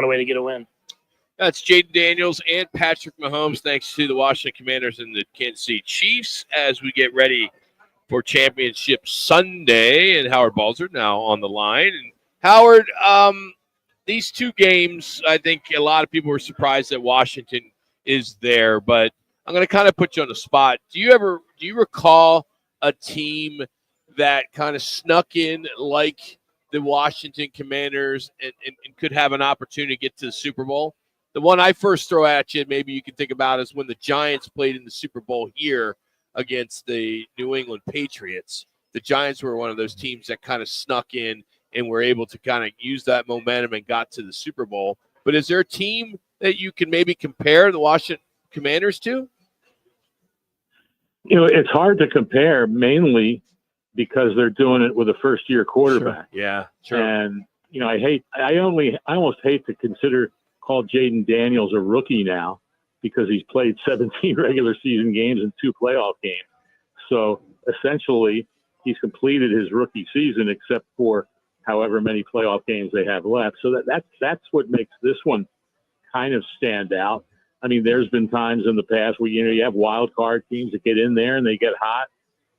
a way to get a win. That's Jaden Daniels and Patrick Mahomes. Thanks to the Washington Commanders and the Kansas City Chiefs as we get ready for Championship Sunday. And Howard Balzer now on the line. And Howard, these two games, I think a lot of people were surprised that Washington is there, but I'm going to kind of put you on the spot. Do you recall a team that kind of snuck in like the Washington Commanders and could have an opportunity to get to the Super Bowl? The one I first throw at you, maybe you can think about, is when the Giants played in the Super Bowl here against the New England Patriots. The Giants were one of those teams that kind of snuck in and were able to kind of use that momentum and got to the Super Bowl. But is there a team that you can maybe compare the Washington Commanders to? It's hard to compare, mainly because they're doing it with a first-year quarterback. Sure. Yeah, sure. And I almost hate to call Jaden Daniels a rookie now because he's played 17 regular season games and 2 playoff games. So essentially, he's completed his rookie season except for however many playoff games they have left. So that's what makes this one kind of stand out. I mean, there's been times in the past where you have wild card teams that get in there and they get hot.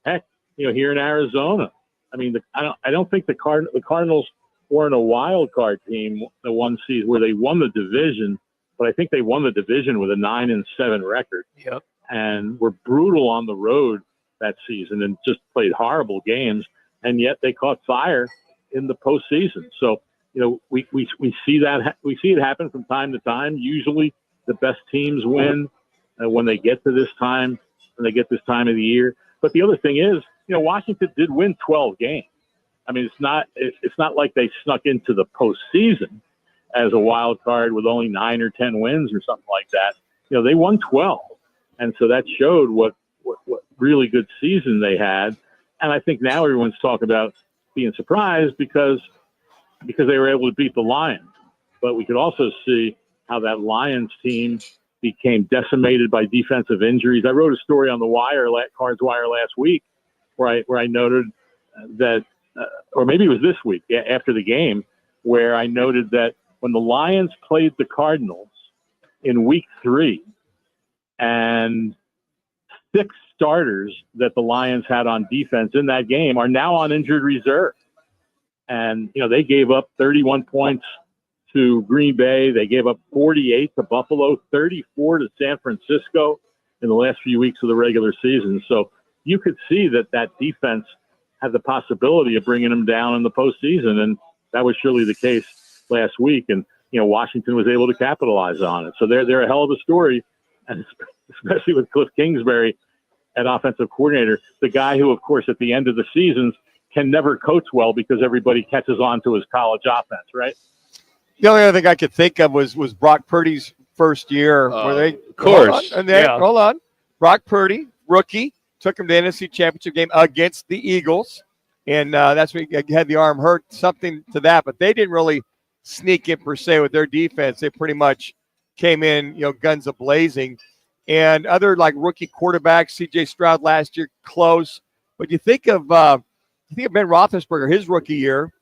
Heck, here in Arizona, I mean, I don't think the Cardinals weren't a wild card team the one season where they won the division, but I think they won the division with a 9-7 record. Yep. And were brutal on the road that season and just played horrible games, and yet they caught fire in the postseason. So we see it happen from time to time. Usually, the best teams win when they get to this time, of the year. But the other thing is, Washington did win 12 games. I mean, it's not like they snuck into the postseason as a wild card with only 9 or 10 wins or something like that. They won 12, and so that showed what really good season they had. And I think now everyone's talking about being surprised because they were able to beat the Lions. But we could also see how that Lions team became decimated by defensive injuries. I wrote a story on the Cards Wire last week where I noted that, or maybe it was this week after the game, where I noted that when the Lions played the Cardinals in week 3, and 6 starters that the Lions had on defense in that game are now on injured reserve. And, they gave up 31 points to Green Bay. They gave up 48 to Buffalo, 34 to San Francisco in the last few weeks of the regular season. So you could see that defense had the possibility of bringing them down in the postseason, and that was surely the case last week. And Washington was able to capitalize on it. So they're a hell of a story, and especially with Cliff Kingsbury at offensive coordinator, the guy who, of course, at the end of the seasons can never coach well because everybody catches on to his college offense, right? The only other thing I could think of was Brock Purdy's first year. Where they, of course. Hold on. Brock Purdy, rookie, took him to the NFC Championship game against the Eagles. And that's when he had the arm hurt, something to that. But they didn't really sneak in per se with their defense. They pretty much came in, guns a-blazing. And other like rookie quarterbacks, C.J. Stroud last year, close. But you think of Ben Roethlisberger, his rookie year.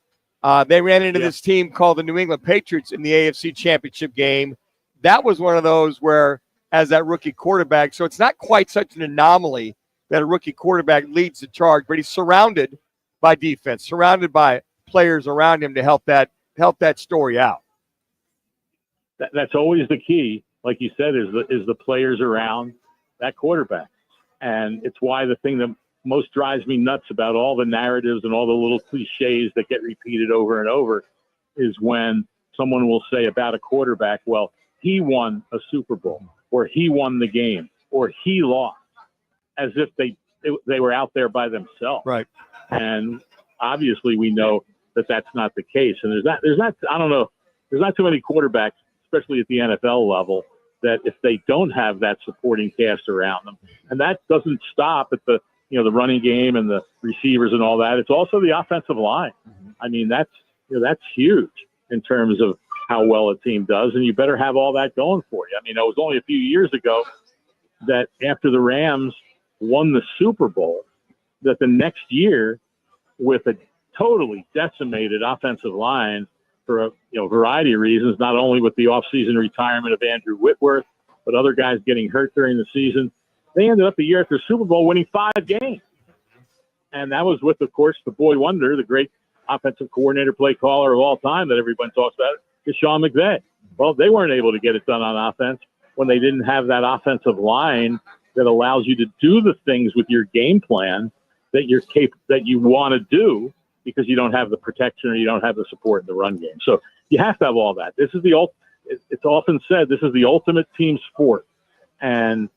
They ran into this team called the New England Patriots in the AFC Championship game. That was one of those where, as that rookie quarterback, so it's not quite such an anomaly that a rookie quarterback leads the charge, but he's surrounded by defense, surrounded by players around him to help that story out. That's always the key, like you said, is the players around that quarterback. And it's why the thing that most drives me nuts about all the narratives and all the little cliches that get repeated over and over is when someone will say about a quarterback, well, he won a Super Bowl, or he won the game, or he lost, as if they were out there by themselves. Right. And obviously we know that that's not the case. And there's not too many quarterbacks, especially at the NFL level, that if they don't have that supporting cast around them, and that doesn't stop at the running game and the receivers and all that. It's also the offensive line. Mm-hmm. I mean, that's huge in terms of how well a team does, and you better have all that going for you. I mean, it was only a few years ago that after the Rams won the Super Bowl, that the next year, with a totally decimated offensive line, for a variety of reasons, not only with the offseason retirement of Andrew Whitworth, but other guys getting hurt during the season. They ended up the year after Super Bowl winning 5 games. And that was with, of course, the boy wonder, the great offensive coordinator, play caller of all time that everyone talks about, is Sean McVay. Well, they weren't able to get it done on offense when they didn't have that offensive line that allows you to do the things with your game plan that that you want to do, because you don't have the protection or you don't have the support in the run game. So you have to have all that. This is it's often said, this is the ultimate team sport. And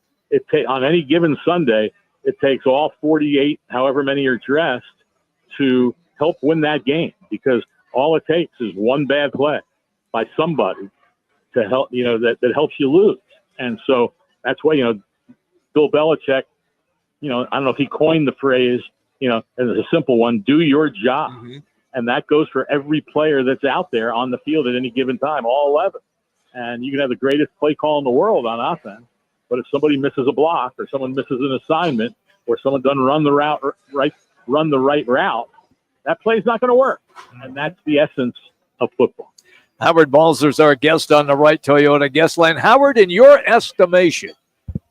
on any given Sunday, it takes all 48, however many are dressed, to help win that game, because all it takes is one bad play by somebody to help, that helps you lose. And so that's why, Bill Belichick, I don't know if he coined the phrase, and it's a simple one, do your job. Mm-hmm. And that goes for every player that's out there on the field at any given time, all 11. And you can have the greatest play call in the world on offense, but if somebody misses a block or someone misses an assignment or someone doesn't run the right route, that play's not going to work. And that's the essence of football. Howard Balzer's our guest on the Right Toyota guest line. Howard, in your estimation,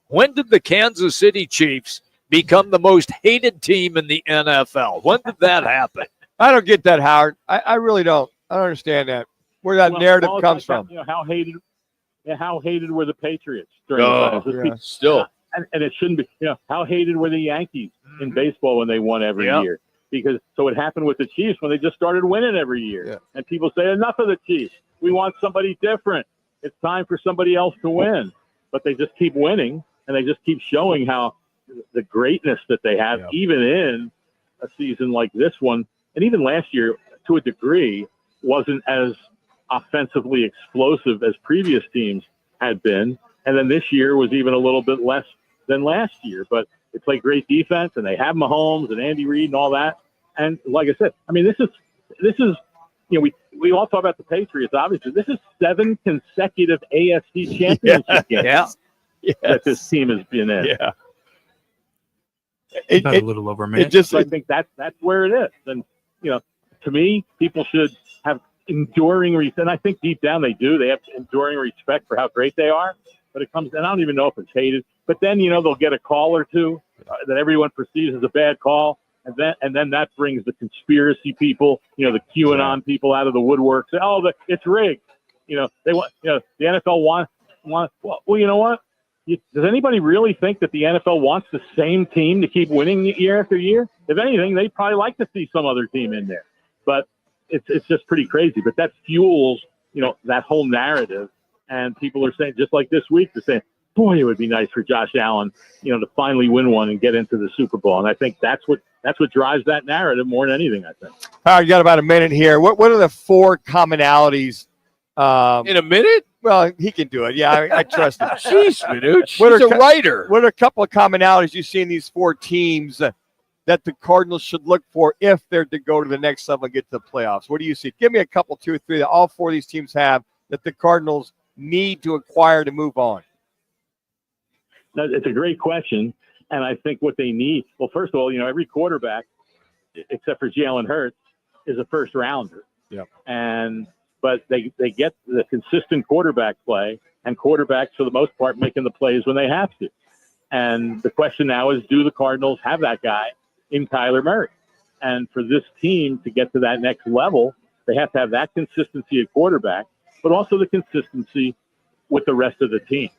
when did the Kansas City Chiefs become the most hated team in the NFL? When did that happen? I don't get that, Howard. I really don't. I don't understand that. Where that narrative comes from. How hated were the Patriots during the time? Still. And it shouldn't be. How hated were the Yankees in baseball when they won every year? Because so it happened with the Chiefs when they just started winning every year. Yeah. And people say, enough of the Chiefs. We want somebody different. It's time for somebody else to win. But they just keep winning, and they just keep showing how the greatness that they have, even in a season like this one. And even last year, to a degree, wasn't as offensively explosive as previous teams had been. And then this year was even a little bit less than last year. But they play great defense, and they have Mahomes and Andy Reid and all that. And like I said, I mean, this is we all talk about the Patriots, obviously. This is 7 consecutive AFC championship games that this team has been in. Yeah. About a little over a minute. I think that's where it is. And, to me, people should have enduring respect. And I think deep down they do. They have enduring respect for how great they are. But it comes, and I don't even know if it's hated. But then, they'll get a call or two that everyone perceives as a bad call. And then that brings the conspiracy people, the QAnon people out of the woodwork. Say, it's rigged. They want, the NFL want. Well, you know what? Does anybody really think that the NFL wants the same team to keep winning year after year? If anything, they'd probably like to see some other team in there. But it's just pretty crazy. But that fuels, that whole narrative. And people are saying, just like this week, they're saying, boy, it would be nice for Josh Allen, to finally win one and get into the Super Bowl. And I think that's what drives that narrative more than anything, I think. All right, you got about a minute here. What are the 4 commonalities? In a minute? Well, he can do it. Yeah, I trust him. Jeez, Minuch. He's a writer. What are a couple of commonalities you see in these 4 teams that the Cardinals should look for if they're to go to the next level and get to the playoffs? What do you see? Give me a couple, 2 or 3 that all 4 of these teams have that the Cardinals need to acquire to move on. No, it's a great question. And I think what they need, well, first of all, every quarterback, except for Jalen Hurts, is a first rounder. Yep. But they get the consistent quarterback play, and quarterbacks, for the most part, making the plays when they have to. And the question now is, do the Cardinals have that guy in Kyler Murray? And for this team to get to that next level, they have to have that consistency at quarterback, but also the consistency with the rest of the team.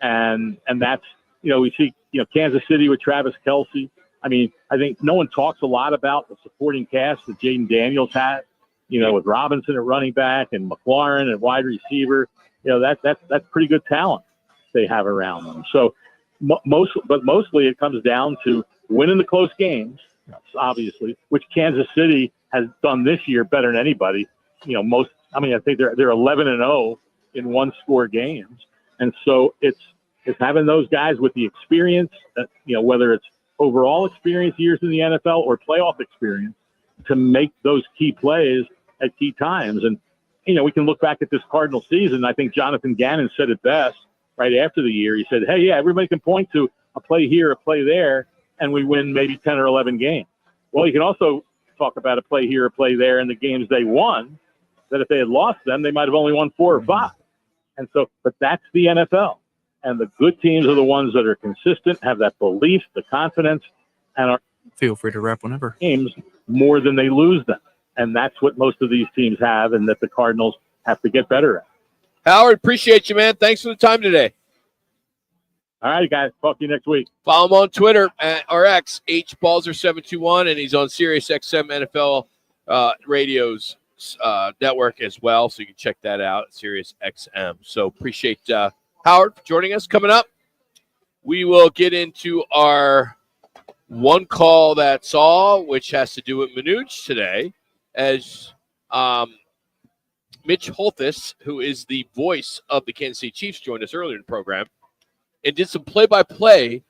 And that's, we see, Kansas City with Travis Kelce. I mean, I think no one talks a lot about the supporting cast that Jaden Daniels had, with Robinson at running back and McLaurin at wide receiver. That's pretty good talent they have around them. So mostly it comes down to winning the close games, obviously, which Kansas City has done this year better than anybody. I think they're 11-0 in 1-score games. And so it's having those guys with the experience, whether it's overall experience years in the NFL or playoff experience, to make those key plays at key times. And, we can look back at this Cardinal season. I think Jonathan Gannon said it best right after the year. He said, hey, yeah, everybody can point to a play here, a play there, and we win maybe 10 or 11 games. Well, you can also talk about a play here, a play there in the games they won that if they had lost them, they might have only won 4 or 5. And so, but that's the NFL. And the good teams are the ones that are consistent, have that belief, the confidence, and are Feel free to wrap whenever. games more than they lose them. And that's what most of these teams have, and that the Cardinals have to get better at. Howard, appreciate you, man. Thanks for the time today. All right, guys. Talk to you next week. Follow him on Twitter at RX HBalzer721, and he's on Sirius XM NFL Radio's network as well, so you can check that out, Sirius XM. So appreciate Howard for joining us. Coming up, we will get into our one call that's all, which has to do with Minuch today, as Mitch Holthus, who is the voice of the Kansas City Chiefs, joined us earlier in the program and did some play-by-play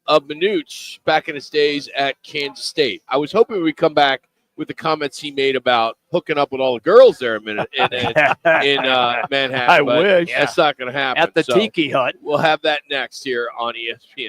of Minuch back in his days at Kansas State. I was hoping we'd come back with the comments he made about hooking up with all the girls there in Manhattan. I but wish. That's not going to happen. At the So Tiki Hut. we'll have that next here on ESPN.